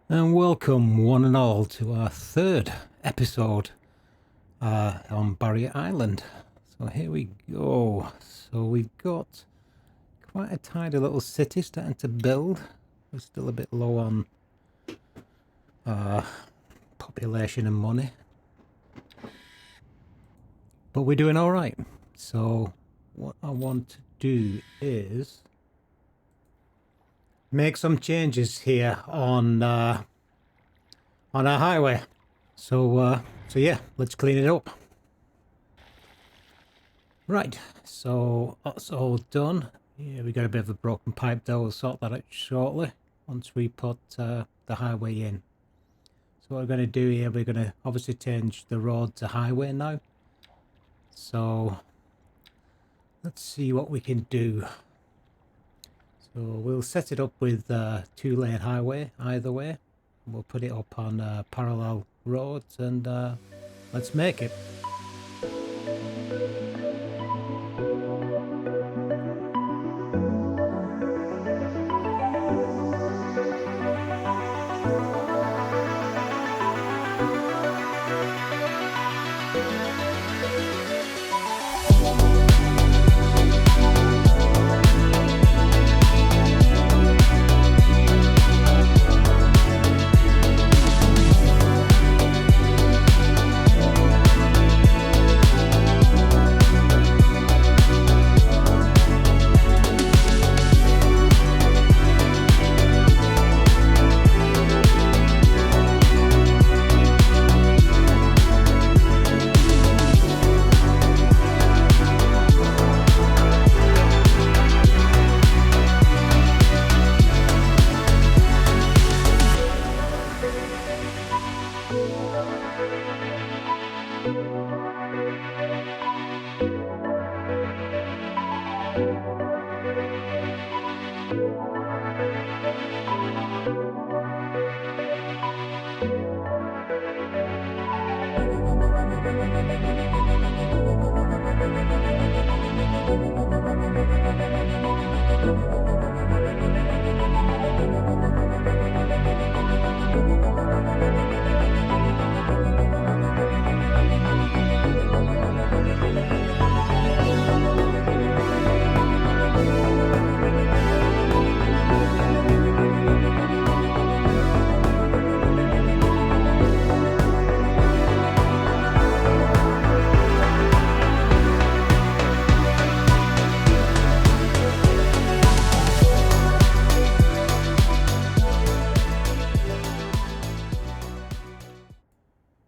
And welcome one and all to our third episode on Barrier Island. So here we go. So we've got quite a tidy little city starting to build. We're still a bit low on population and money, but we're doing all right. So what I want to do is make some changes here on our highway. So yeah, let's clean it up. Right, so that's all done. Yeah, we got a bit of a broken pipe there. We'll sort that out shortly once we put the highway in. So what we're going to do here, we're going to obviously change the road to highway now. So let's see what we can do. So we'll set it up with 2-lane highway either way. We'll put it up on parallel roads and let's make it.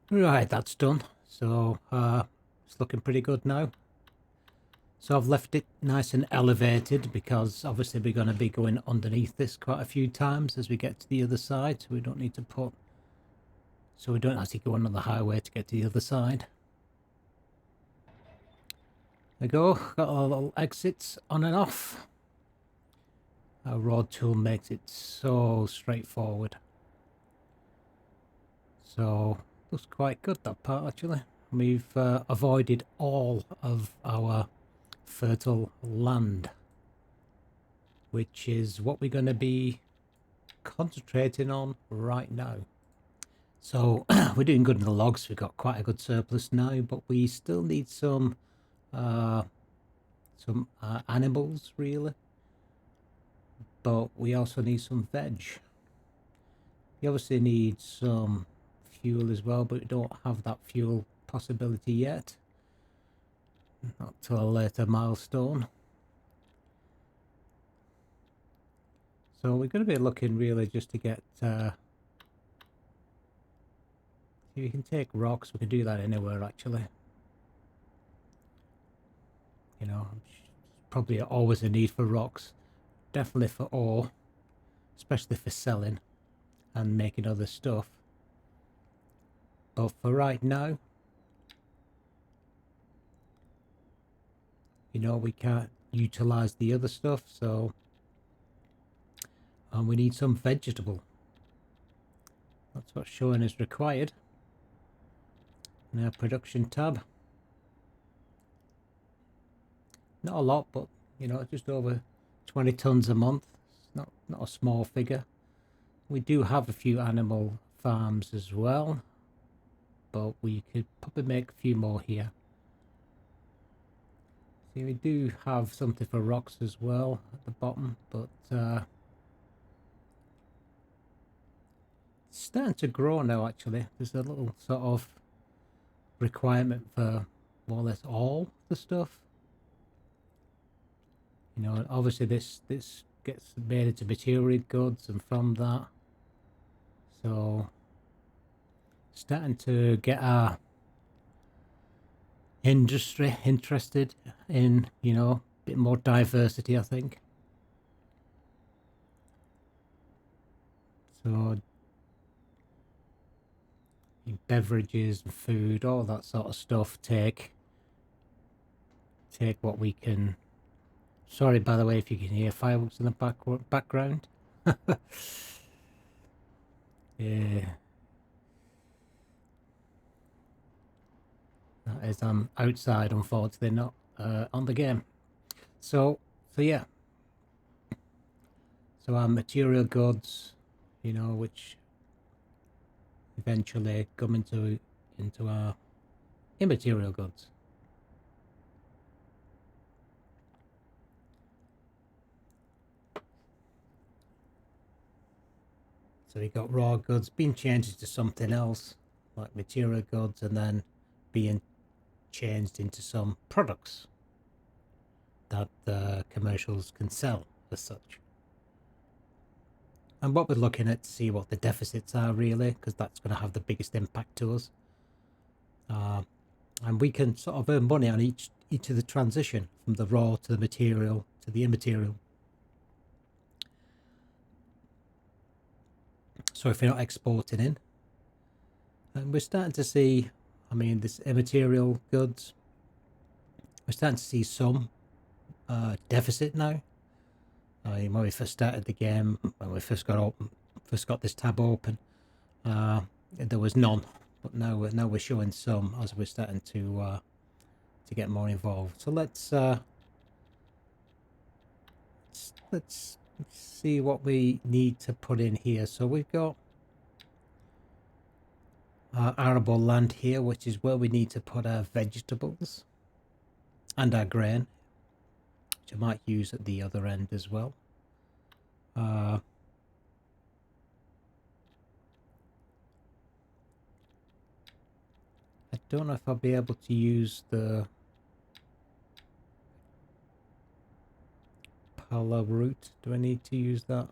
Right, that's done. So it's looking pretty good now. So I've left it nice and elevated because obviously we're going to be going underneath this quite a few times as we get to the other side. So we don't need to so we don't actually go on the highway to get to the other side. There we go, got our little exits on and off. Our road tool makes it so straightforward. So looks quite good, that part actually. We've avoided all of our fertile land, which is what we're going to be concentrating on right now. So we're doing good in the logs. We've got quite a good surplus now, but we still need some animals really, but we also need some veg. We obviously need some fuel as well, but we don't have that fuel possibility yet, not till a later milestone. So we're going to be looking really just to get if we can take rocks, we can do that anywhere actually. You know, probably always a need for rocks, definitely for ore, especially for selling and making other stuff. But for right now, you know, we can't utilize the other stuff, so we need some vegetable. That's what's showing is required in our production tab. Not a lot, but you know, just over 20 tons a month. It's not a small figure. we do have a few animal farms as well, but we could probably make a few more here. See, we do have something for rocks as well at the bottom, but it's starting to grow now. Actually, there's a little sort of requirement for more or less all the stuff. You know, obviously this gets made into material goods, and from that, so starting to get our industry interested in, you know, a bit more diversity, I think. So beverages and food, all that sort of stuff, take what we can. Sorry, by the way, if you can hear fireworks in the background. Yeah, that is, I'm outside, unfortunately, not on the game. So yeah. So our material goods, you know, which eventually come into our immaterial goods. So we got raw goods being changed to something else, like material goods, and then being changed into some products that commercials can sell as such. And what we're looking at to see what the deficits are really, because that's going to have the biggest impact to us. And we can sort of earn money on each of the transition from the raw to the material to the immaterial. So if we're not exporting in, and we're starting to see, I mean, this immaterial goods, we're starting to see some deficit now. When we first started the game, when we first got this tab open, there was none. But now we're showing some as we're starting to get more involved. So let's see what we need to put in here. So we've got arable land here, which is where we need to put our vegetables and our grain, which I might use at the other end as well. I don't know if I'll be able to use the Palo route. Do I need to use that? I'm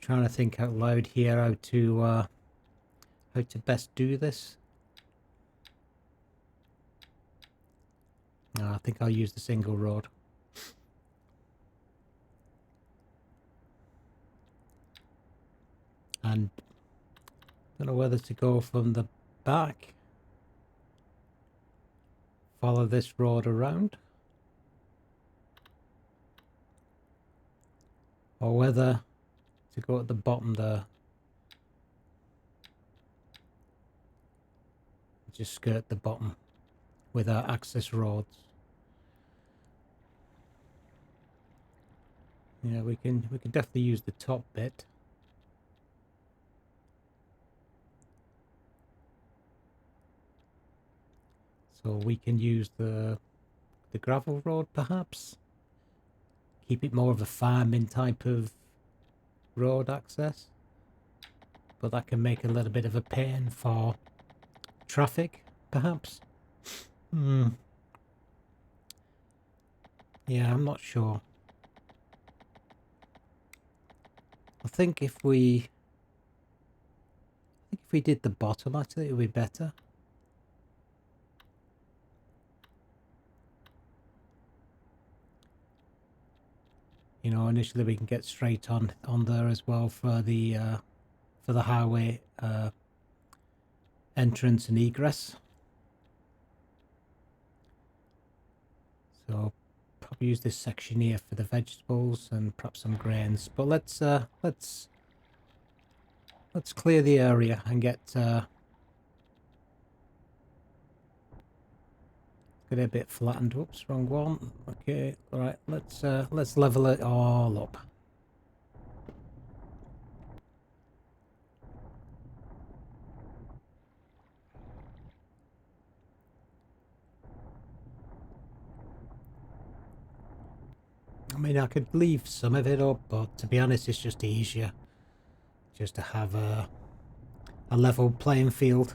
trying to think out loud here how to best do this. I think I'll use the single road. And I don't know whether to go from the back, follow this road around, or whether to go at the bottom there. Just skirt the bottom with our access roads. Yeah, we can definitely use the top bit. So we can use the gravel road perhaps. Keep it more of a farming type of road access. But that can make a little bit of a pain for traffic, perhaps. Yeah, I'm not sure. I think if we did the bottom, actually, it would be better. You know, initially we can get straight on there as well for the highway entrance and egress. So probably use this section here for the vegetables and perhaps some grains. But let's clear the area and get it a bit flattened. Oops, wrong one. Okay, all right. Let's level it all up. I mean, I could leave some of it up, but to be honest, it's just easier just to have a level playing field.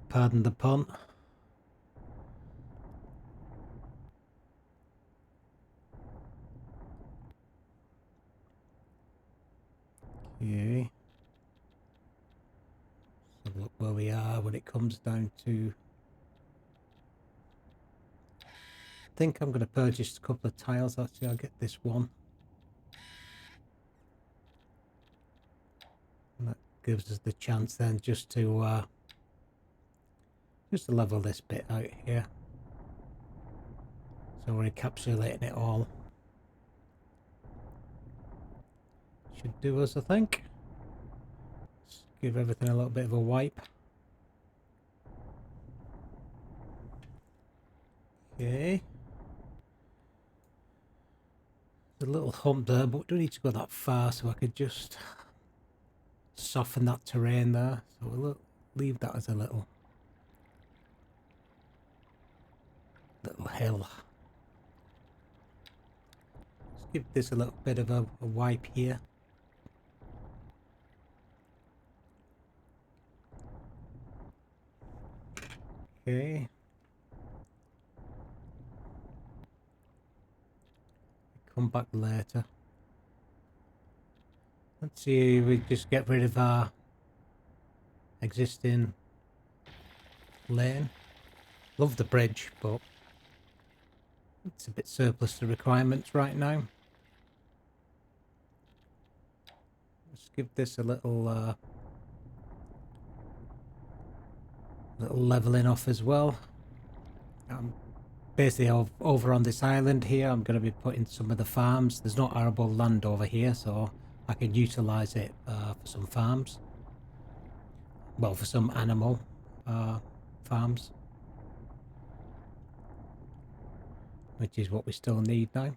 Pardon the pun. Okay. So look where we are when it comes down to... I think I'm going to purchase a couple of tiles. Actually, I'll get this one. And that gives us the chance then just to level this bit out here. So we're encapsulating it all. Should do us, I think. Let's give everything a little bit of a wipe. Okay. There's a little hump there, but we don't need to go that far, so I could just soften that terrain there. So we'll leave that as a little hill. Let's give this a little bit of a wipe here. Okay. Come back later. Let's see, we just get rid of our existing lane. Love the bridge, but it's a bit surplus to requirements right now. Let's give this a little leveling off as well. Basically over on this island here, I'm going to be putting some of the farms. There's no arable land over here, so I can utilize it for some farms. Well, for some animal farms, which is what we still need now.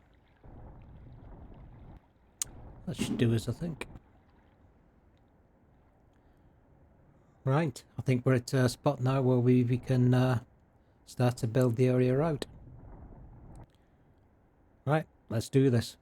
That should do us, I think. Right, I think we're at a spot now where we can start to build the area out. Right, let's do this.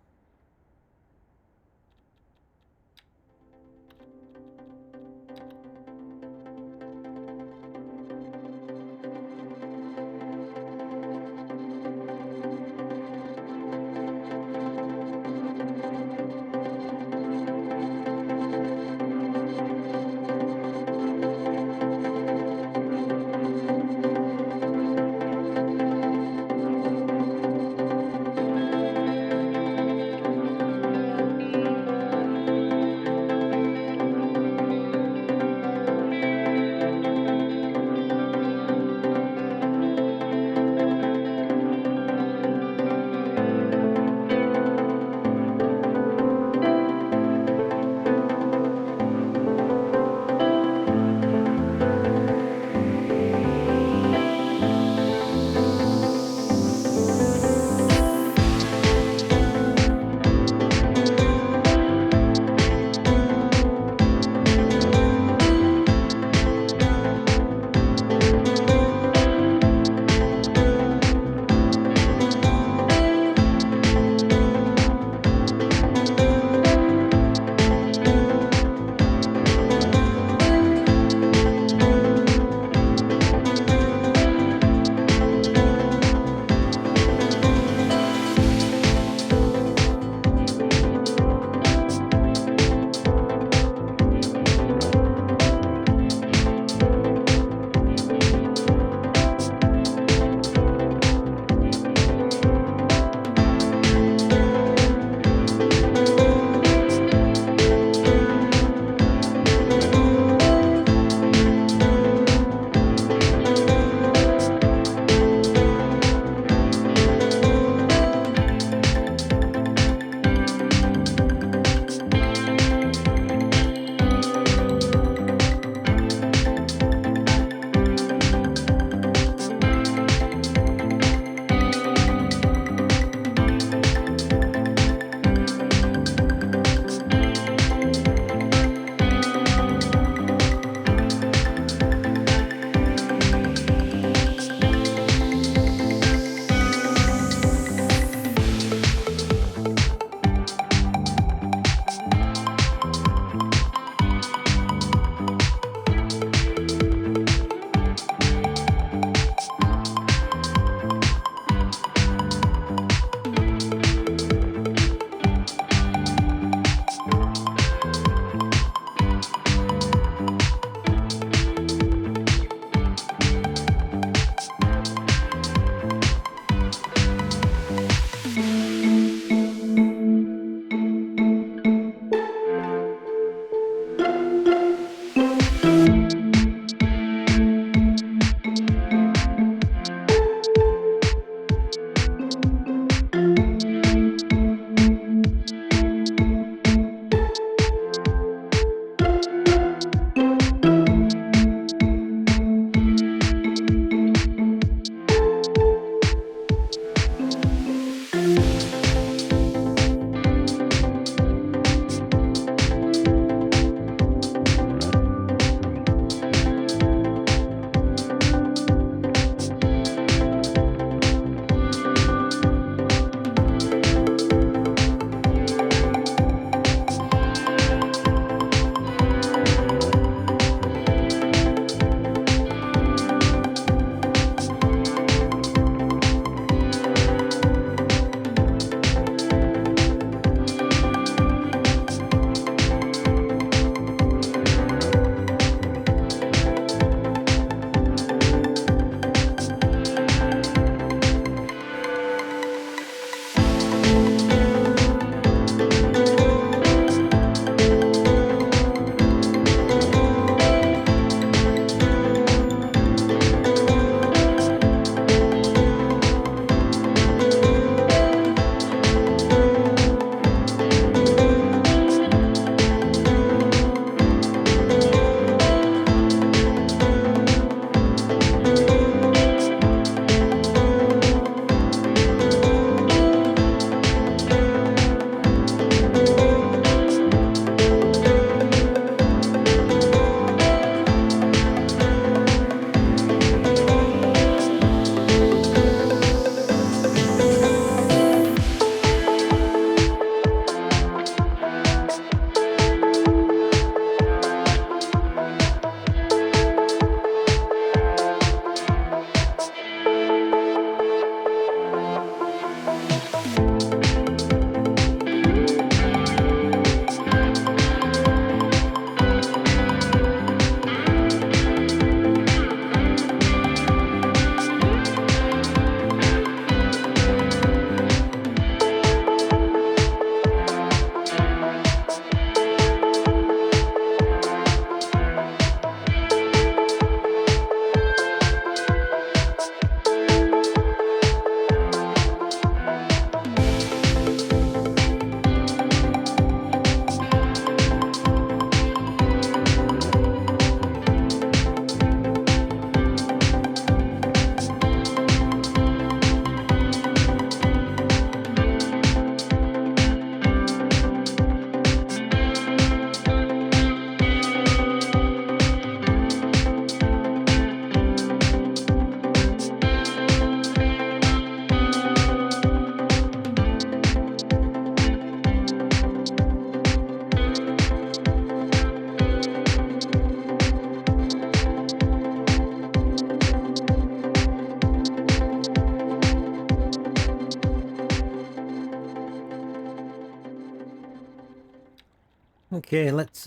Okay, let's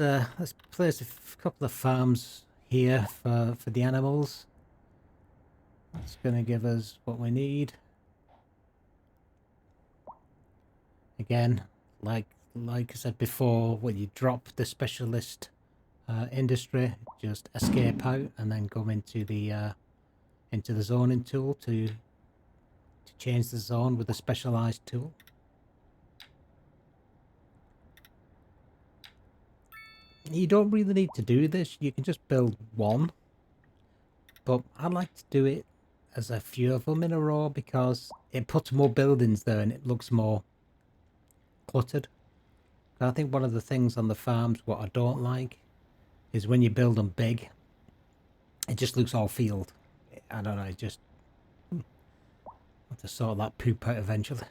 place a couple of farms here for the animals. That's gonna give us what we need. Again, like I said before, when you drop the specialist industry, just escape out and then go into the zoning tool to change the zone with the specialized tool. You don't really need to do this. You can just build one, but I like to do it as a few of them in a row because it puts more buildings there and it looks more cluttered. I think one of the things on the farms what I don't like is when you build them big, it just looks all field. I don't know, it just have to sort that poop out eventually.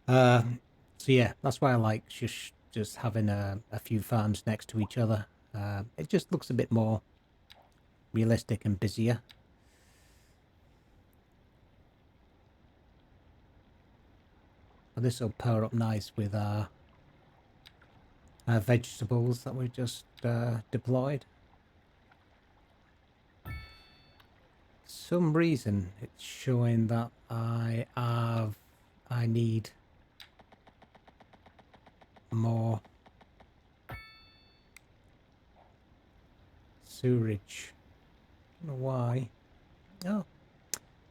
So yeah, that's why I like just having a few farms next to each other. It just looks a bit more realistic and busier. But this will power up nice with our vegetables that we just deployed. Some reason it's showing that I need more sewerage. I don't know why. Oh,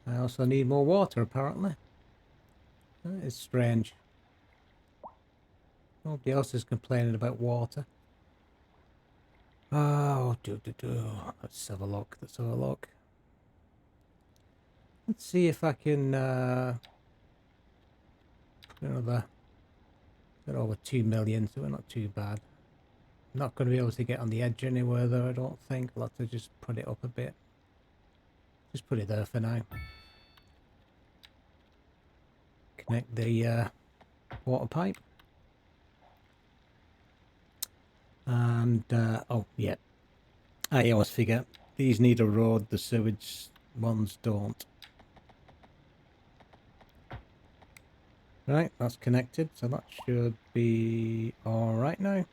I also need more water apparently. That is strange. Nobody else is complaining about water. Oh, let's have a look. Let's have a look. Let's see if I can put another. Got over 2 million, so we're not too bad. Not going to be able to get on the edge anywhere though, I don't think. I'll have to just put it up a bit. Just put it there for now. Connect the water pipe. And, oh, yeah. I always forget. These need a road, the sewage ones don't. Right, that's connected, so that should be alright now.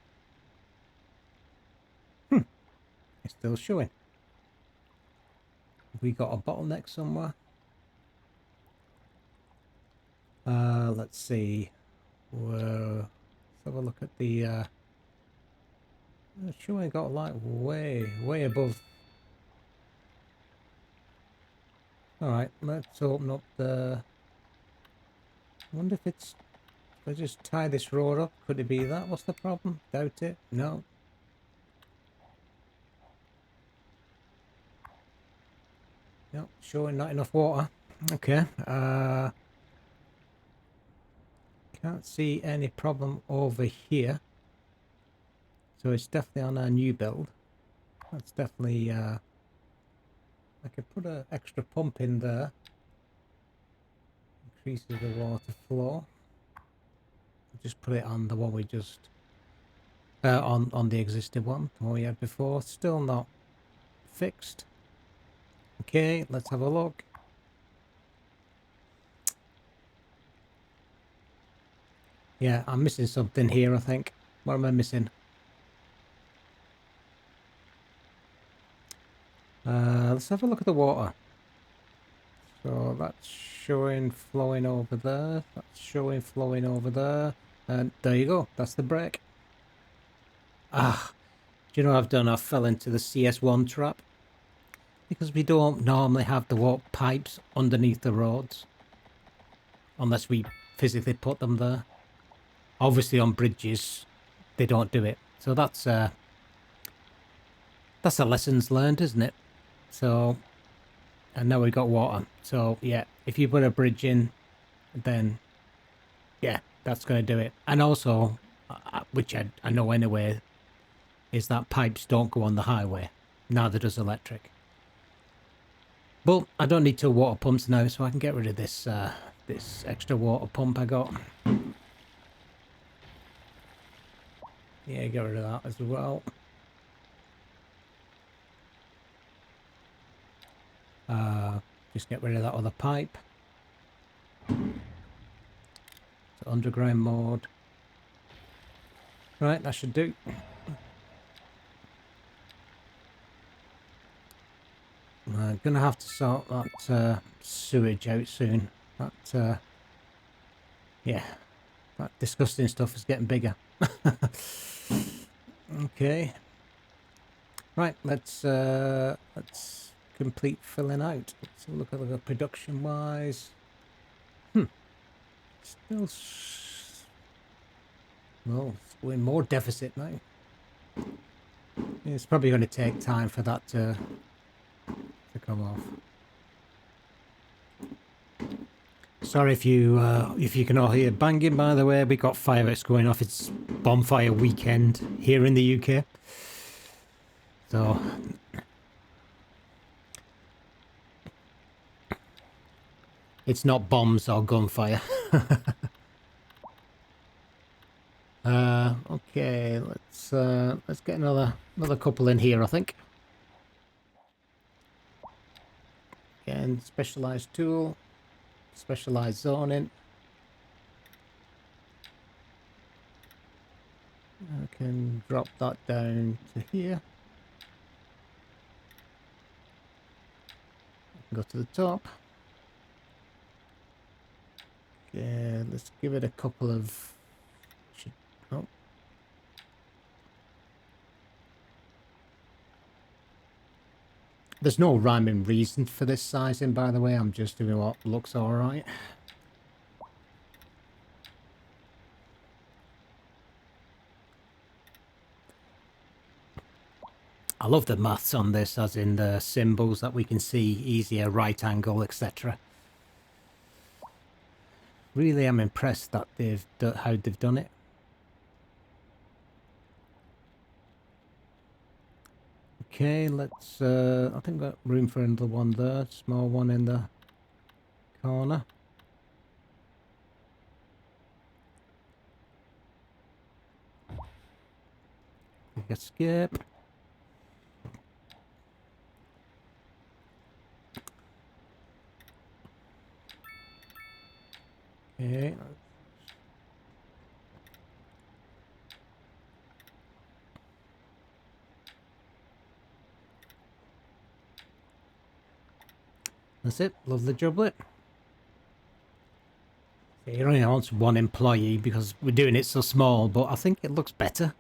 It's still showing. Have we got a bottleneck somewhere? Let's see. Whoa. Let's have a look at the I'm sure I got like way above. Alright, let's open up the. I wonder if it's. If I just tie this road up, could it be that? What's the problem? Doubt it. No. No, showing not enough water. Okay. Can't see any problem over here. So it's definitely on our new build. That's definitely I could put an extra pump in there. Increases the water flow. Just put it on the one we just on the existing one, the one we had before. Still not fixed. Okay, let's have a look. Yeah, I'm missing something here, I think. What am I missing? Let's have a look at the water. So that's showing flowing over there. That's showing flowing over there. And there you go. That's the break. Ah, do you know what I've done? I fell into the CS1 trap. Because we don't normally have the water pipes underneath the roads. Unless we physically put them there. Obviously on bridges, they don't do it. So that's a lessons learned, isn't it? So, and now we've got water. So yeah, if you put a bridge in, then yeah, that's going to do it. And also, which I know anyway, is that pipes don't go on the highway. Neither does electric. But I don't need 2 water pumps now, so I can get rid of this this extra water pump I got. Yeah, get rid of that as well. Just get rid of that other pipe. So underground mode. Right, that should do. I'm gonna have to sort that sewage out soon. That, yeah, that disgusting stuff is getting bigger. Okay. Right, let's complete filling out. Let's have a look at the production wise. Still, well, we're in more deficit now. It's probably going to take time for that to come off. Sorry if you can all hear banging. By the way, we got fireworks going off. It's bonfire weekend here in the UK. So it's not bombs or gunfire. Okay, let's get another couple in here, I think. Again, specialized tool, specialized zoning. I can drop that down to here. Go to the top. Okay, let's give it a couple of... Oh. There's no rhyme and reason for this sizing, by the way. I'm just doing what looks alright. I love the maths on this, as in the symbols that we can see easier, right angle, etc. Really am impressed that how they've done it. Okay, let's I think we've got room for another one there, small one in the corner. Quick escape. Okay. That's it. Lovely joblet. It only wants one employee because we're doing it so small, but I think it looks better.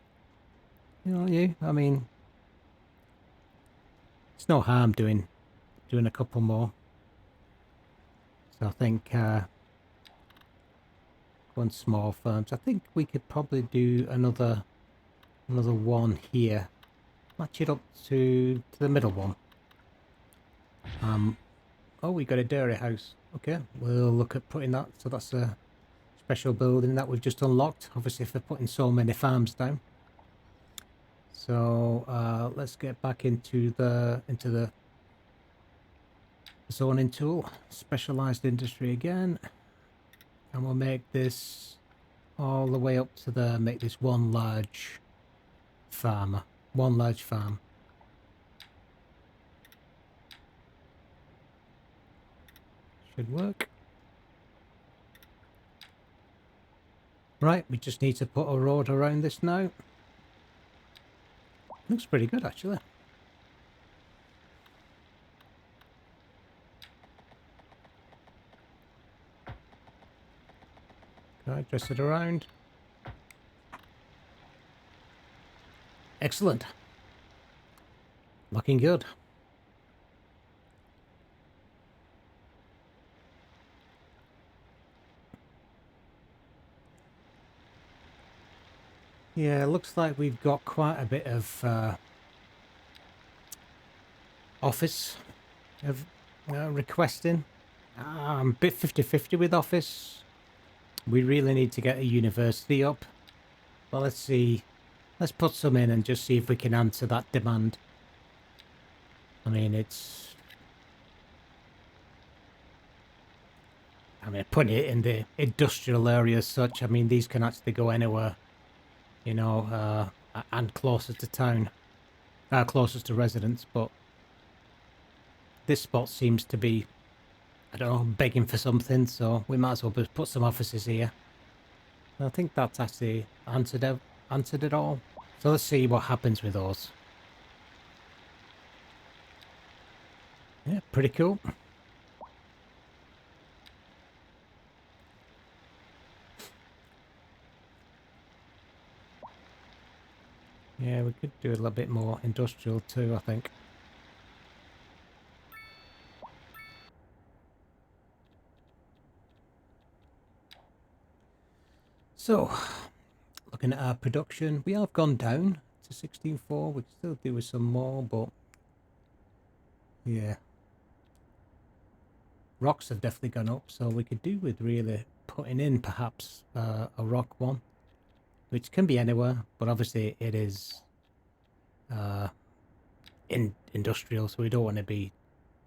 You know, I mean, it's no harm doing a couple more. So I think one small firms. I think we could probably do another one here. Match it up to the middle one. Oh, we got a dairy house. Okay, we'll look at putting that. So that's a special building that we've just unlocked. Obviously, for putting so many farms down. So let's get back into the zoning tool. Specialized industry again, and we'll make this all the way up to make this one large farm. One large farm. Should work. Right, we just need to put a road around this now. Looks pretty good, actually. Okay, dress it around. Excellent. Looking good. Yeah, it looks like we've got quite a bit of office of requesting. I'm a bit 50-50 with office. We really need to get a university up. Well, let's see. Let's put some in and just see if we can answer that demand. I mean, putting it in the industrial area as such, I mean, these can actually go anywhere, you know, and closer to town, closest to residents, but this spot seems to be, I don't know, begging for something, so we might as well put some offices here. I think that's actually answered answered it all. So let's see what happens with those. Yeah, pretty cool. Yeah, we could do a little bit more industrial too, I think. So, looking at our production, we have gone down to 16.4. We could still do with some more, but yeah. Rocks have definitely gone up, so we could do with really putting in perhaps a rock one, which can be anywhere, but obviously it is industrial, so we don't want to be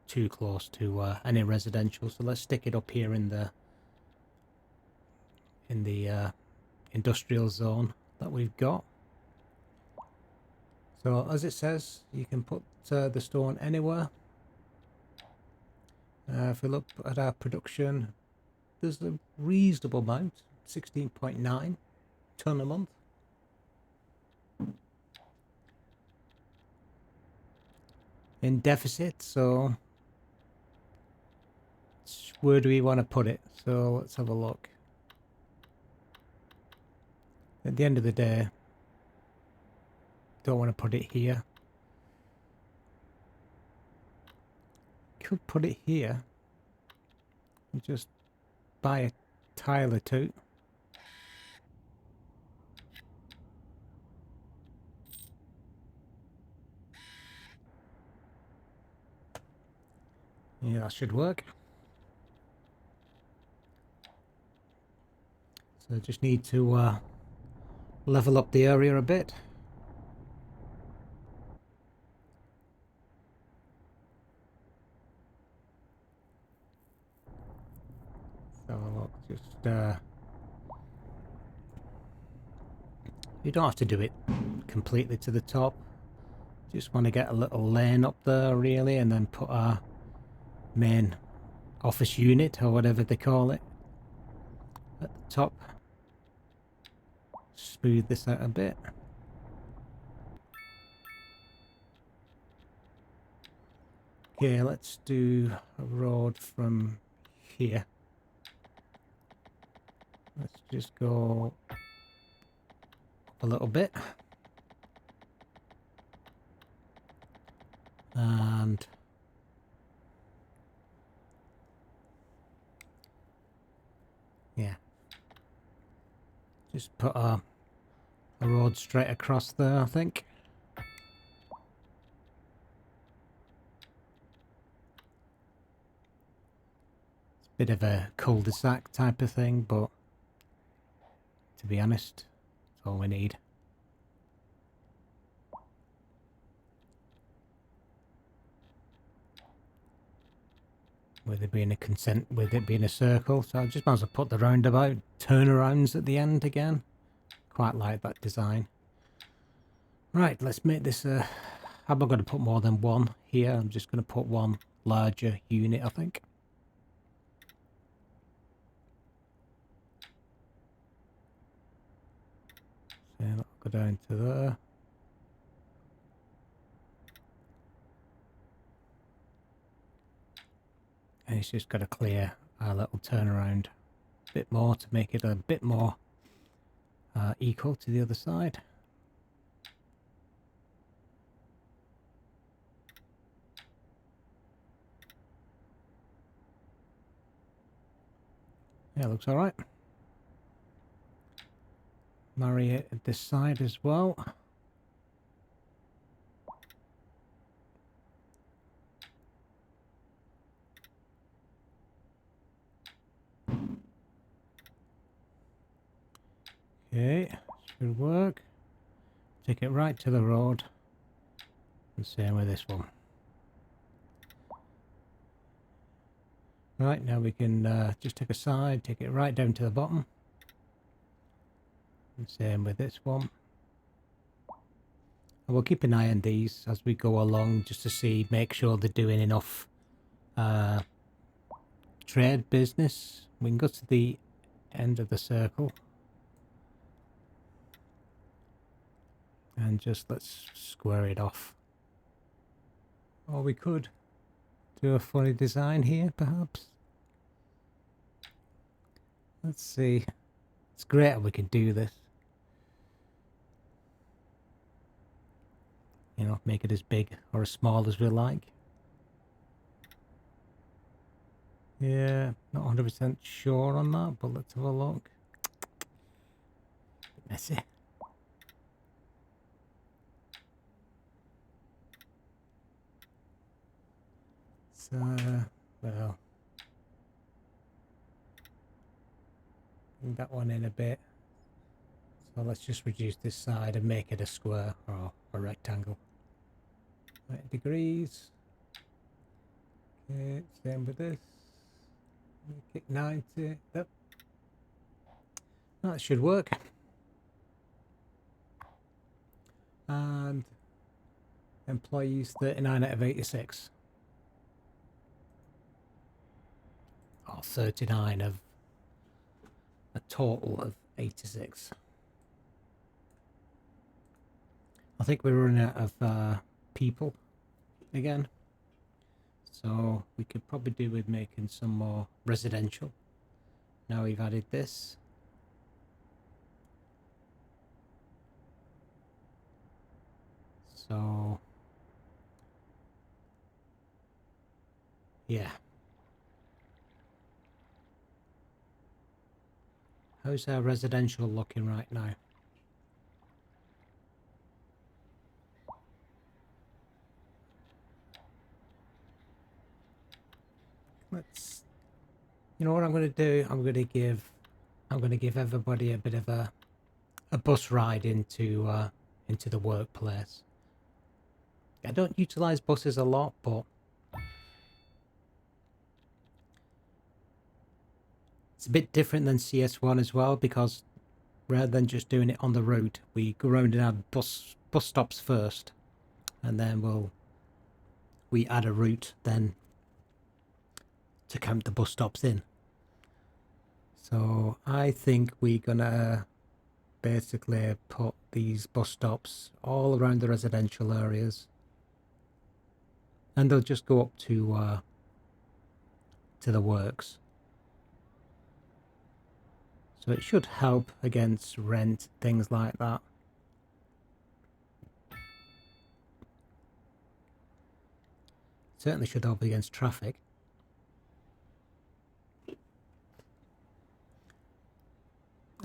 too close to any residential. So let's stick it up here in the industrial zone that we've got. So as it says, you can put the stone anywhere. If we look at our production, there's a reasonable amount, 16.9 ton a month. In deficit, so where do we want to put it? So let's have a look. At the end of the day, don't want to put it here. Could put it here and just buy a tile or two. Yeah, that should work. So just need to level up the area a bit. So look, just you don't have to do it completely to the top. Just want to get a little lane up there really, and then put our main office unit or whatever they call it at the top. Smooth this out a bit. Okay, let's do a road from here. Let's just go up a little bit. And yeah, just put a road straight across there, I think. It's a bit of a cul-de-sac type of thing, but to be honest, it's all we need. With it being a circle, so I just might as well put the roundabout turnarounds at the end again. Quite like that design. Right, let's make this I'm not going to put more than one here. I'm just going to put one larger unit, I think. So that'll go down to there. And it's just got to clear our little turnaround a bit more to make it a bit more equal to the other side. Yeah, looks alright. Marry it at this side as well. Okay, should work. Take it right to the road. And same with this one. Right, now we can just take a side, take it right down to the bottom. And same with this one. And we'll keep an eye on these as we go along, just to see, make sure they're doing enough trade business. We can go to the end of the circle. and just let's square it off. Or we could do a funny design here, perhaps. Let's see. It's great that we can do this. You know, make it as big or as small as we like. Yeah, not 100% sure on that, but let's have a look. Messy. So, well, bring that one in a bit. So let's just reduce this side and make it a square or a rectangle. 90 degrees. Okay, same with this. Make it 90. Yep. That should work. And employees 39 out of 86. Or 39 of a total of 86. I think we're running out of people again. So we could probably do with making some more residential. Now we've added this. So yeah. How's our residential looking right now? Let's, you know what I'm going to do? I'm going to give everybody a bit of a bus ride into the workplace. I don't utilize buses a lot, but it's a bit different than CS1 as well, because rather than just doing it on the route, we go around and add bus stops first, and then we add a route then to count the bus stops in. So I think we're gonna basically put these bus stops all around the residential areas, and they'll just go up to the works. So it should help against rent, things like that. Certainly should help against traffic.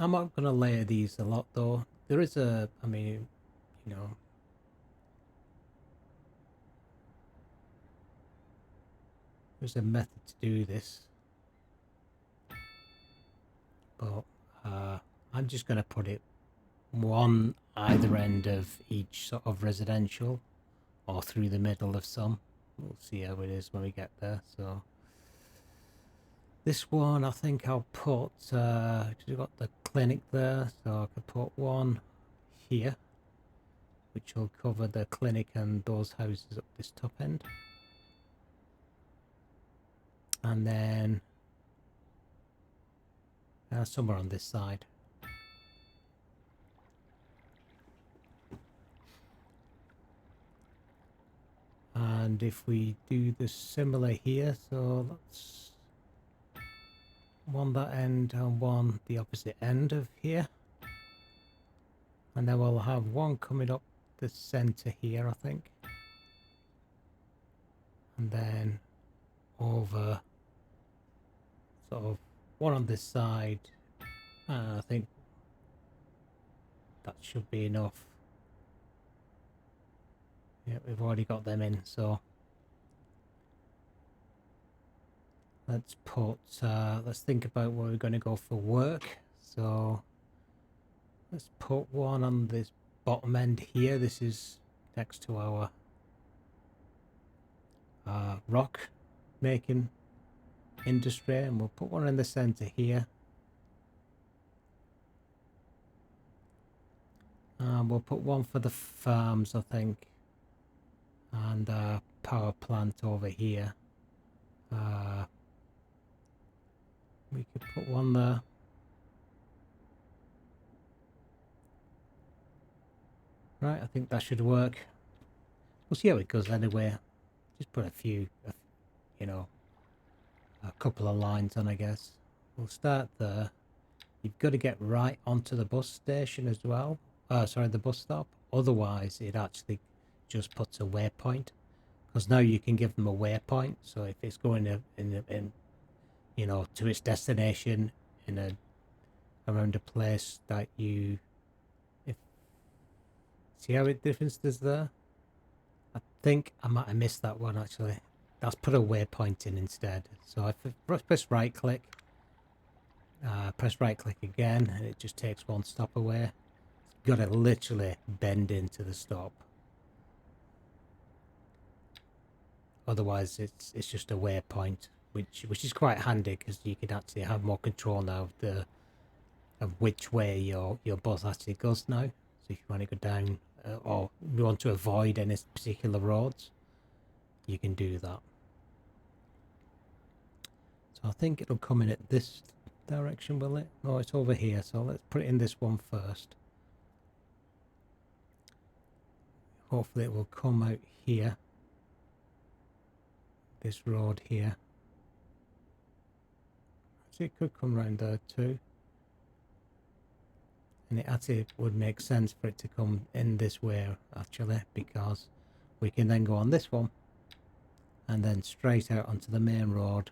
I'm not going to layer these a lot though. There is a, I mean, you know, there's a method to do this. But I'm just going to put it one either end of each sort of residential or through the middle of some. We'll see how it is when we get there. So this one, I think I'll put, we've got the clinic there, so I could put one here, which will cover the clinic and those houses up this top end. And then somewhere on this side. And if we do the similar here, so let's one that end and one the opposite end of here, and then we'll have one coming up the center here, I think, and then over sort of one on this side. I think that should be enough. Yeah, we've already got them in, so let's put let's think about where we're going to go for work. So let's put one on this bottom end here. This is next to our rock making industry, and we'll put one in the center here. We'll put one for the farms, I think, and power plant over here. We could put one there. Right, I think that should work. We'll see how it goes anyway. Just put a few, you know, a couple of lines on, I guess. We'll start there. You've got to get right onto the bus station as well. Sorry, the bus stop. Otherwise, it actually just puts a waypoint. Because now you can give them a waypoint. So if it's going in you know, to its destination around a place that you, see how it difference is there. I think I might have missed that one actually. Let's put a waypoint in instead. So if I press right click, press right click again, and it just takes one stop away. You've got to literally bend into the stop. Otherwise, it's just a waypoint, which is quite handy because you can actually have more control now of which way your bus actually goes now. So if you want to go down or you want to avoid any particular roads, you can do that. So I think it'll come in at this direction, will it? Oh, it's over here, so let's put it in this one first. Hopefully it will come out here. This road here. So it could come round there too. And it actually would make sense for it to come in this way actually, because we can then go on this one and then straight out onto the main road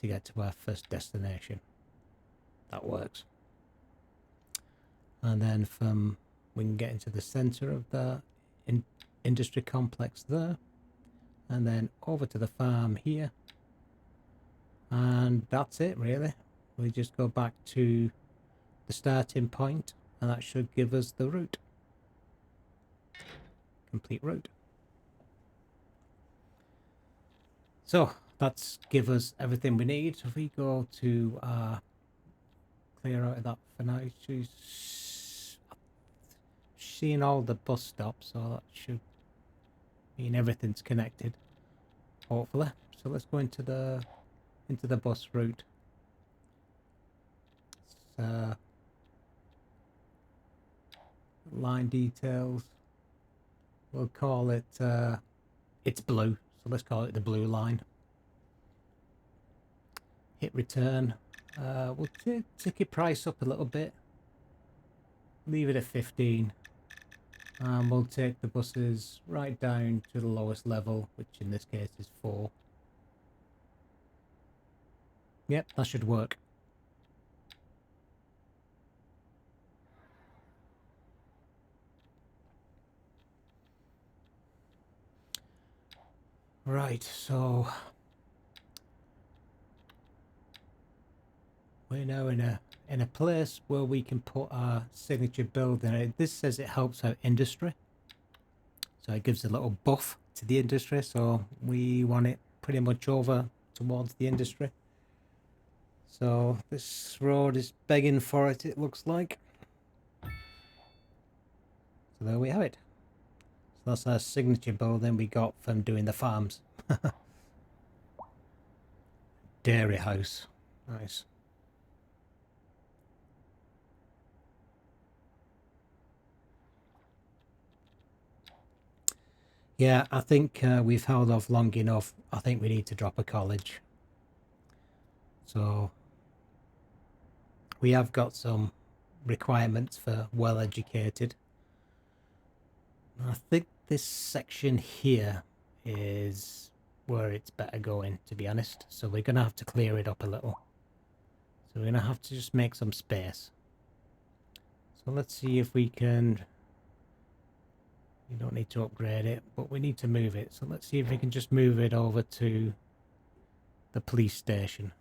to get to our first destination. That works. And then we can get into the center of the industry complex there, and then over to the farm here, and that's it really. We just go back to the starting point, and that should give us the route. Complete route. So that's give us everything we need. So if we go to clear out of that for now, she's seeing all the bus stops, so that should mean everything's connected, hopefully. So let's go into the bus route. Line details, we'll call it it's blue, so let's call it the blue line. Hit return. We'll ticket price up a little bit, leave it at 15, and we'll take the buses right down to the lowest level, which in this case is 4. Yep, that should work. Right, so we're now in a place where we can put our signature building. This says it helps out industry, so it gives a little buff to the industry, so we want it pretty much over towards the industry. So this road is begging for it, it looks like. So there we have it. So that's our signature building we got from doing the farms. Dairy house. Nice. Yeah, I think we've held off long enough. I think we need to drop a college. So we have got some requirements for well-educated. I think this section here is where it's better going, to be honest. So we're going to have to clear it up a little. So we're going to have to just make some space. So let's see if we can... You don't need to upgrade it, but we need to move it. So let's see if we can just move it over to the police station.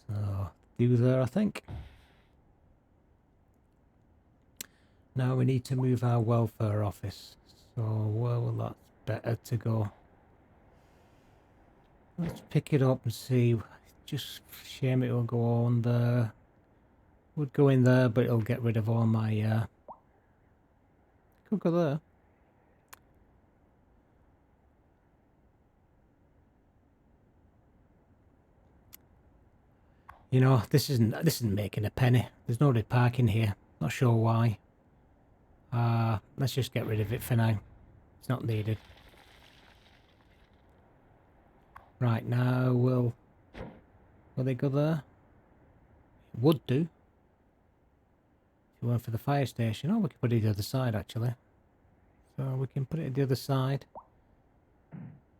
So, do there, I think. Now we need to move our welfare office. So where will that better to go? Let's pick it up and see. Just shame it will go on there. Would go in there, but it'll get rid of all my could go there. You know, this isn't making a penny. There's nobody parking here. Not sure why. Let's just get rid of it for now. It's not needed. Right, now will they go there? It would do. If you went for the fire station. Oh, we can put it the other side actually. So we can put it the other side.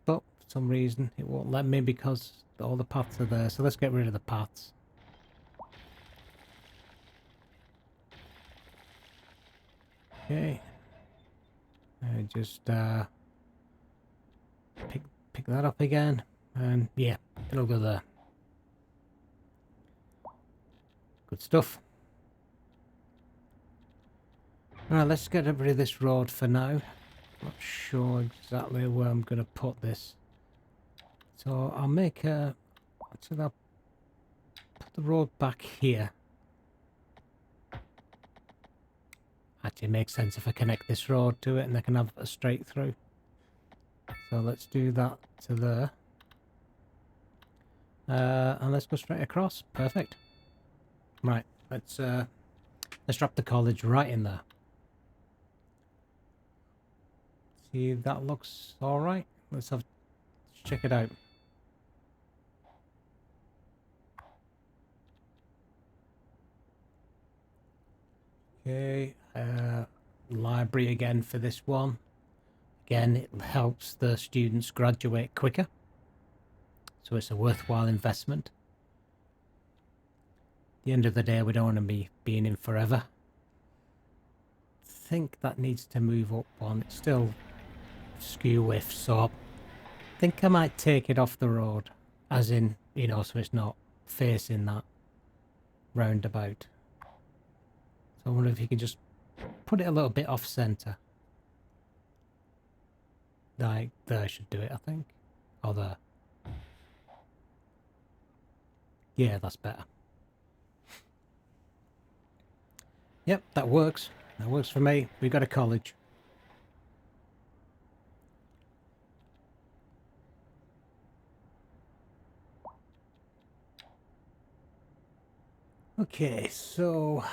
But for some reason it won't let me because all the paths are there. So let's get rid of the paths. Okay. And just pick that up again. And yeah, it'll go there. Good stuff. Alright, let's get rid of this road for now. Not sure exactly where I'm going to put this. So I'll make a... So I'll put the road back here. Actually, it makes sense if I connect this road to it and I can have a straight through. So let's do that to there. And let's go straight across. Perfect. Right, let's drop the college right in there. See, that looks alright. Let's check it out. Okay, library again for this one. Again, it helps the students graduate quicker. So it's a worthwhile investment. At the end of the day, we don't want to be being in forever. I think that needs to move up one. It's still skew width, so I think I might take it off the road. As in, you know, so it's not facing that roundabout. So I wonder if you can just put it a little bit off centre. Like, there should do it, I think. Or there. Yeah, that's better. Yep, that works. That works for me. We got a college. Okay, so...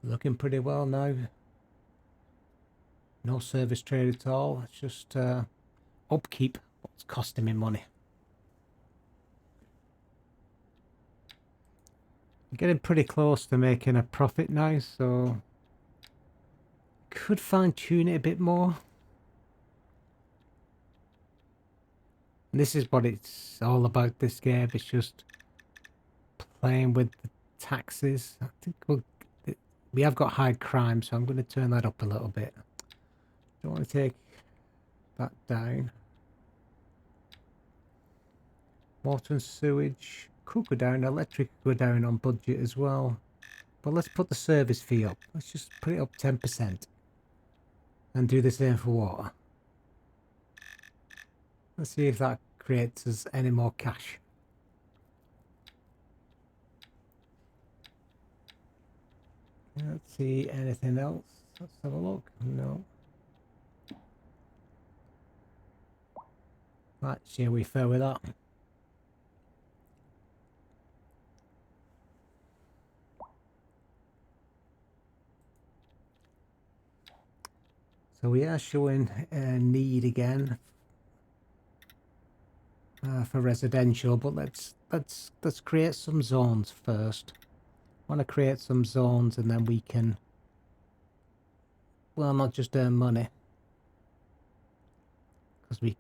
looking pretty well now. No service trade at all. It's just upkeep. What's costing me money. I'm getting pretty close to making a profit now, so could fine tune it a bit more. And this is what it's all about, this game. It's just playing with the taxes. I think we have got high crime, so I'm going to turn that up a little bit. Don't want to take that down. Water and sewage could go down. Electric could go down on budget as well. But let's put the service fee up. Let's just put it up 10%. And do the same for water. Let's see if that creates us any more cash. Let's see anything else. Let's have a look. No. Right, shall we fair with that? So we are showing a need again for residential, but let's create some zones first. I want to create some zones and then we can, well, not just earn money, because we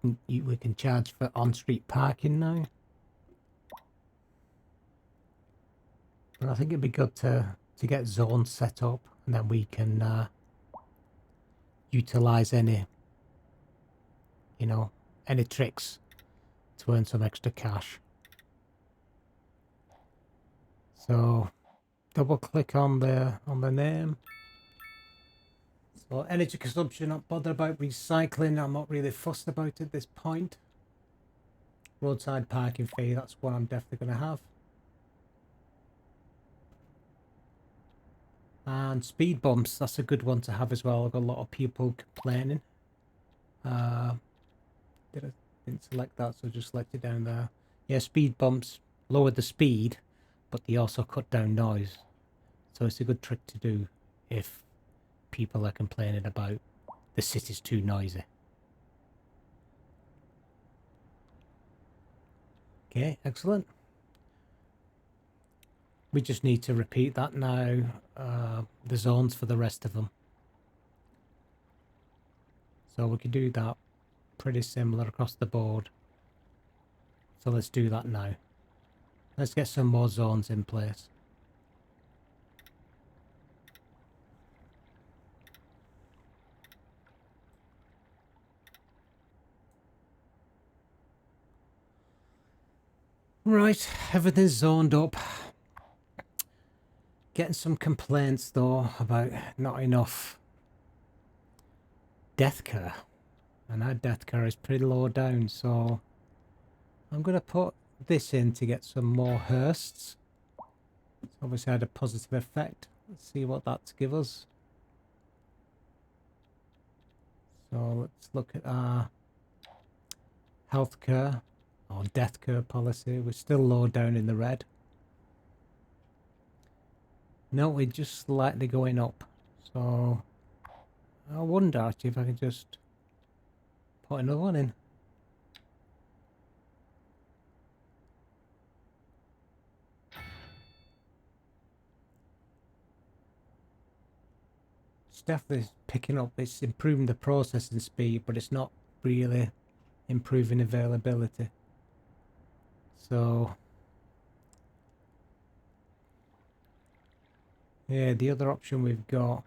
can charge for on-street parking now. But I think it'd be good to get zones set up, and then we can utilize any, you know, any tricks to earn some extra cash. So double click on the name. So energy consumption, not bothered about. Recycling, I'm not really fussed about at this point. Roadside parking fee, that's what I'm definitely going to have. And speed bumps, that's a good one to have as well. I've got a lot of people complaining. Did Didn't select that, so just select it down there. Yeah, speed bumps lower the speed, but they also cut down noise. So it's a good trick to do if people are complaining about the city's too noisy. Okay, excellent. We just need to repeat that now, the zones for the rest of them. So we can do that pretty similar across the board. So let's do that now. Let's get some more zones in place. Right, everything's zoned up. Getting some complaints though about not enough death care. And our death care is pretty low down, so I'm going to put this in to get some more hearsts. It's obviously had a positive effect. Let's see what that's give us. So let's look at our healthcare or death care policy. We're still low down in the red. No, we're just slightly going up. So I wonder actually if I can just put another one in. It's definitely picking up, it's improving the processing speed, but it's not really improving availability. So yeah, the other option we've got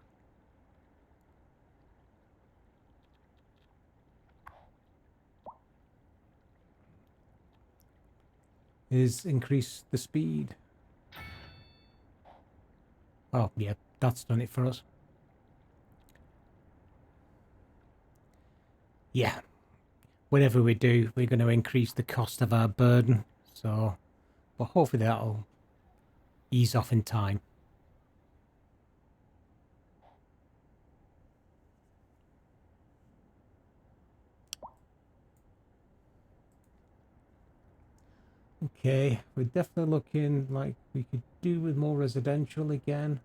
is increase the speed. Oh yeah, that's done it for us. Yeah, whatever we do, we're going to increase the cost of our burden. So, but hopefully that'll ease off in time. Okay, we're definitely looking like we could do with more residential again.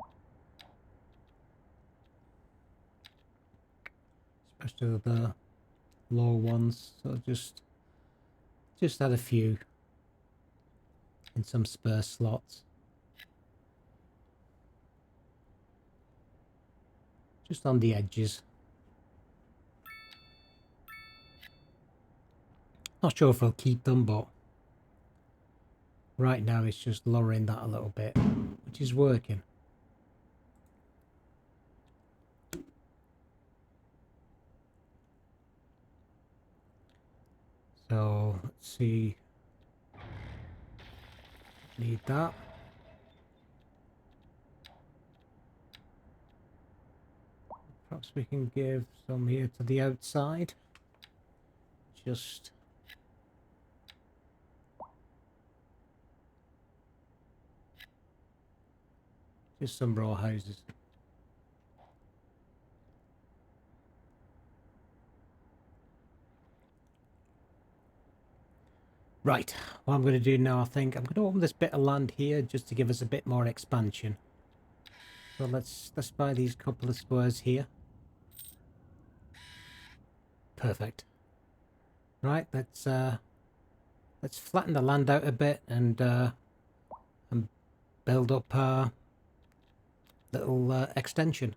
Especially the low ones. So just add a few in some spare slots. Just on the edges. Not sure if I'll keep them, but right now it's just lowering that a little bit, which is working. So let's see. Need that. Perhaps we can give some here to the outside. Just some row houses. Right, what I'm going to do now, I think I'm going to open this bit of land here just to give us a bit more expansion. So let's buy these couple of squares here. Perfect. Right, let's flatten the land out a bit and build up our little extension.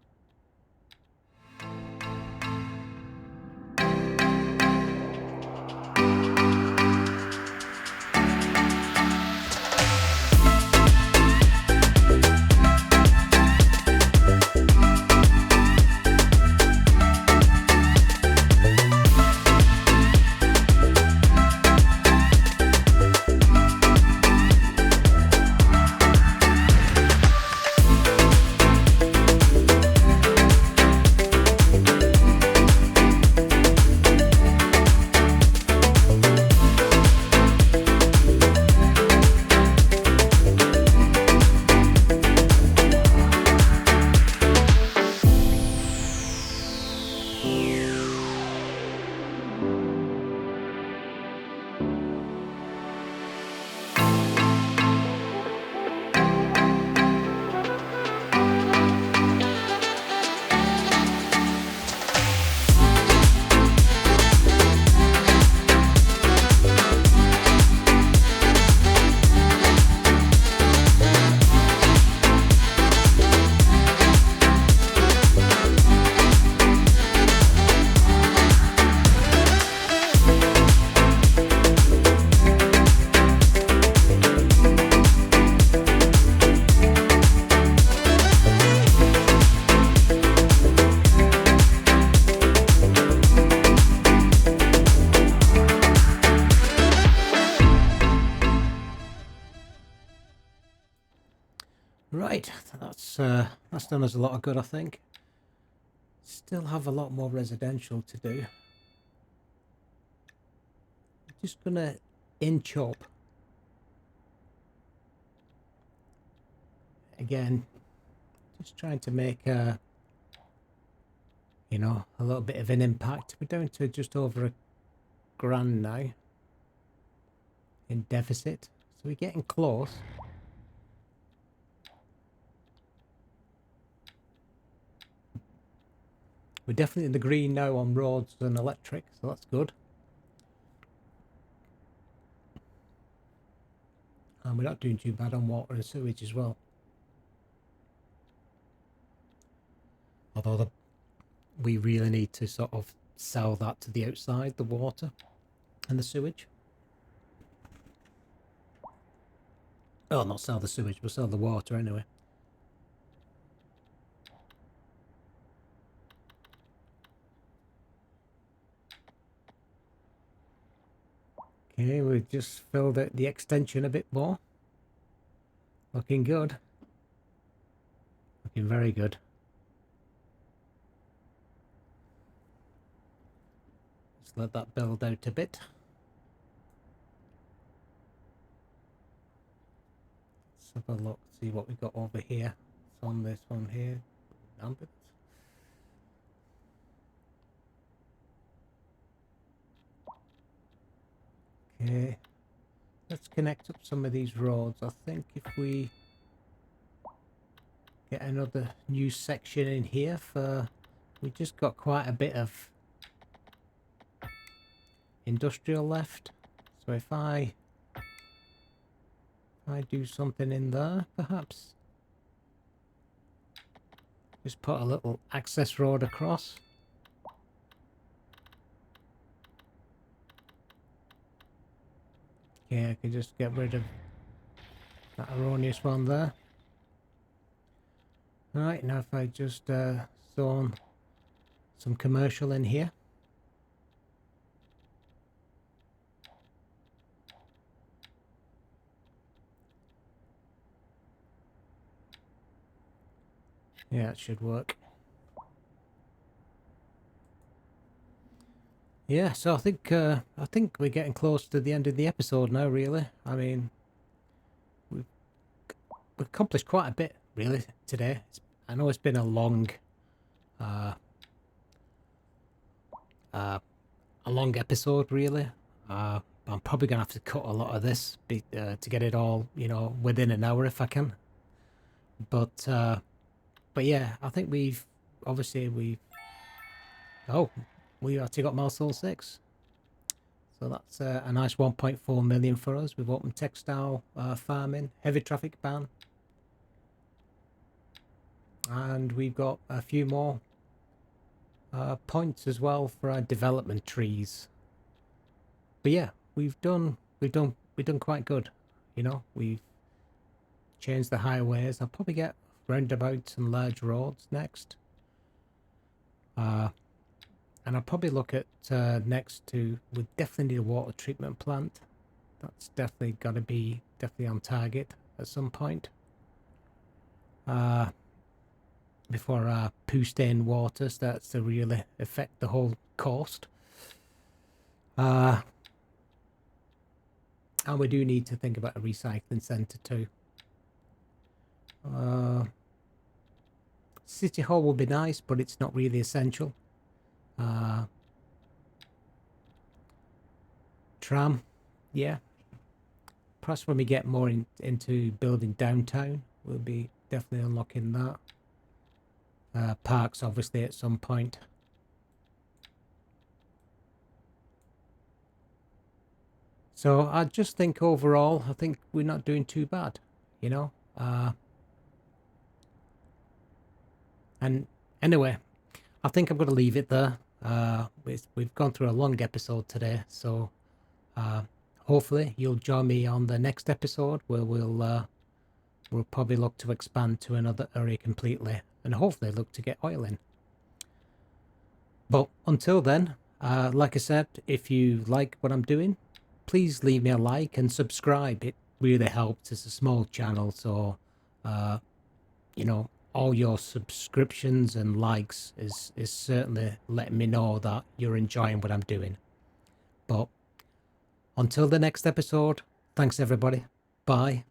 Right, that's done us a lot of good, I think. Still have a lot more residential to do. I'm just gonna inch up again, just trying to make a, you know, a little bit of an impact. We're down to just over £1,000 now in deficit, so we're getting close. We're definitely in the green now on roads and electric, so that's good. And we're not doing too bad on water and sewage as well. Although we really need to sort of sell that to the outside, the water and the sewage. Oh, not sell the sewage, but sell the water anyway. Okay, we've just filled out the extension a bit more. Looking good. Looking very good. Just let that build out a bit. Let's have a look, see what we've got over here. It's on this one here. Numbers. Okay, let's connect up some of these roads. I think if we get another new section in here for, we just got quite a bit of industrial left. So if I do something in there, perhaps just put a little access road across. Yeah, I can just get rid of that erroneous one there. Alright, now if I just zone some commercial in here. Yeah, it should work. Yeah, so I think we're getting close to the end of the episode now, really. I mean, we've accomplished quite a bit, really, today. I know it's been a long episode, really. I'm probably gonna have to cut a lot of this to get it all, you know, within an hour if I can. But yeah, I think we've actually got Milestone 6. So that's a nice 1.4 million for us. We've opened textile farming, heavy traffic ban. And we've got a few more points as well for our development trees. But yeah, we've done quite good. You know, we've changed the highways. I'll probably get roundabouts and large roads next. And I'll probably look at next to, we definitely need a water treatment plant. That's definitely got to be on target at some point. Before our poo stained water starts to really affect the whole coast. And we do need to think about a recycling centre too. City Hall will be nice, but it's not really essential. Tram, yeah. Perhaps when we get more into building downtown, we'll be definitely unlocking that. Parks, obviously, at some point. So I just think overall, I think we're not doing too bad, you know. And anyway, I think I'm going to leave it there. We've gone through a long episode today, so hopefully you'll join me on the next episode where we'll probably look to expand to another area completely and hopefully look to get oil in. But until then, like I said, if you like what I'm doing, please leave me a like and subscribe. It really helps. It's a small channel, so you know, all your subscriptions and likes is certainly letting me know that you're enjoying what I'm doing. But until the next episode, thanks everybody. Bye.